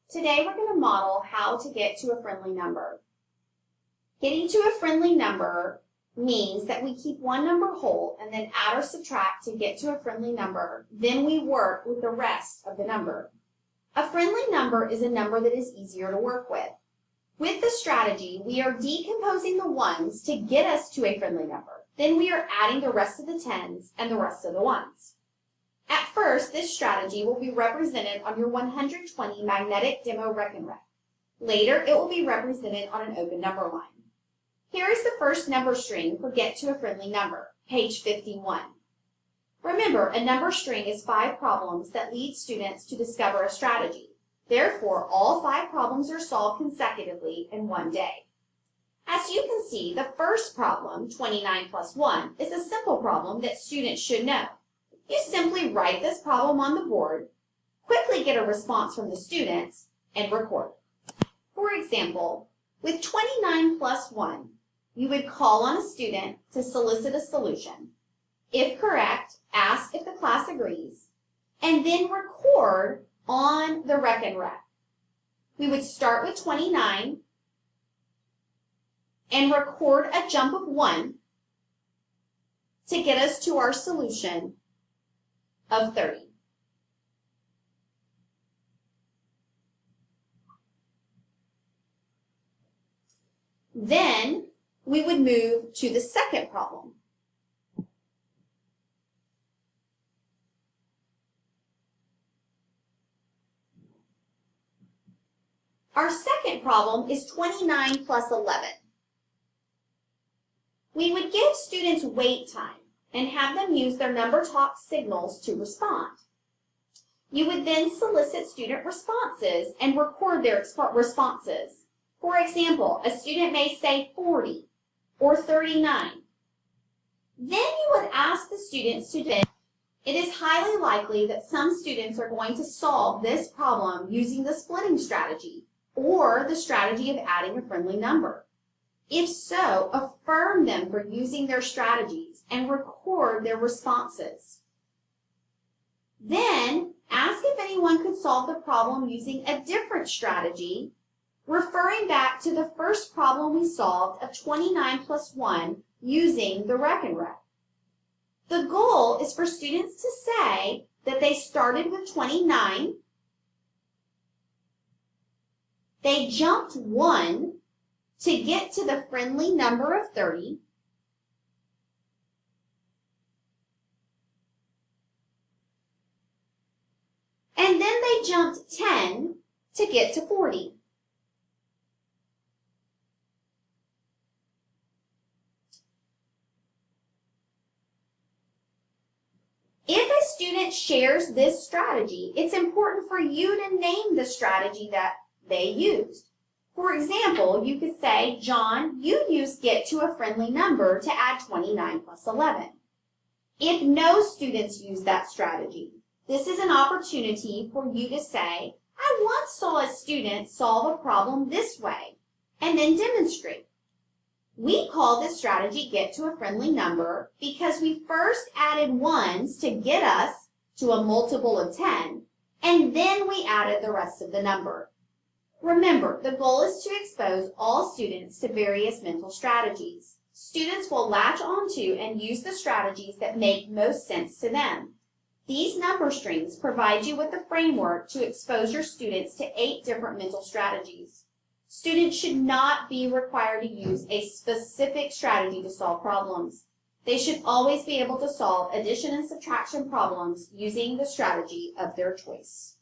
Today we're going to model how to get to a friendly number. Getting to a friendly number means that we keep one number whole and then add or subtract to get to a friendly number. Then we work with the rest of the number. A friendly number is a number that is easier to work with. With the strategy, we are decomposing the ones to get us to a friendly number. Then we are adding the rest of the tens and the rest of the ones. At first, this strategy will be represented on your 120 magnetic demo Reckon Rec. Later, it will be represented on an open number line. Here is the first number string for get to a friendly number, page 51. Remember, a number string is 5 problems that lead students to discover a strategy. Therefore, all 5 problems are solved consecutively in one day. As you can see, the first problem, 29 plus 1, is a simple problem that students should know. You simply write this problem on the board, quickly get a response from the students, and record. For example, with 29 plus 1, you would call on a student to solicit a solution. If correct, ask if the class agrees, and then record on the Reckon Rec. We would start with 29 and record a jump of 1 to get us to our solution of 30. Then we would move to the second problem. Our second problem is 29 plus 11. We would give students wait time and have them use their number talk signals to respond. You would then solicit student responses and record their responses. For example, a student may say 40 or 39. Then you would ask the students to do it. It is highly likely that some students are going to solve this problem using the splitting strategy or the strategy of adding a friendly number. If so, affirm them for using their strategies and record their responses. Then, ask if anyone could solve the problem using a different strategy, referring back to the first problem we solved of 29 plus 1 using the Reckon Rec. The goal is for students to say that they started with 29, they jumped 1 to get to the friendly number of 30, and then they jumped 10 to get to 40. If a student shares this strategy, it's important for you to name the strategy that they used. For example, you could say, John, you used get to a friendly number to add 29 plus 11. If no students use that strategy, this is an opportunity for you to say, I once saw a student solve a problem this way, and then demonstrate. We call this strategy get to a friendly number because we first added ones to get us to a multiple of 10, and then we added the rest of the number. Remember, the goal is to expose all students to various mental strategies. Students will latch onto and use the strategies that make most sense to them. These number strings provide you with the framework to expose your students to 8 different mental strategies. Students should not be required to use a specific strategy to solve problems. They should always be able to solve addition and subtraction problems using the strategy of their choice.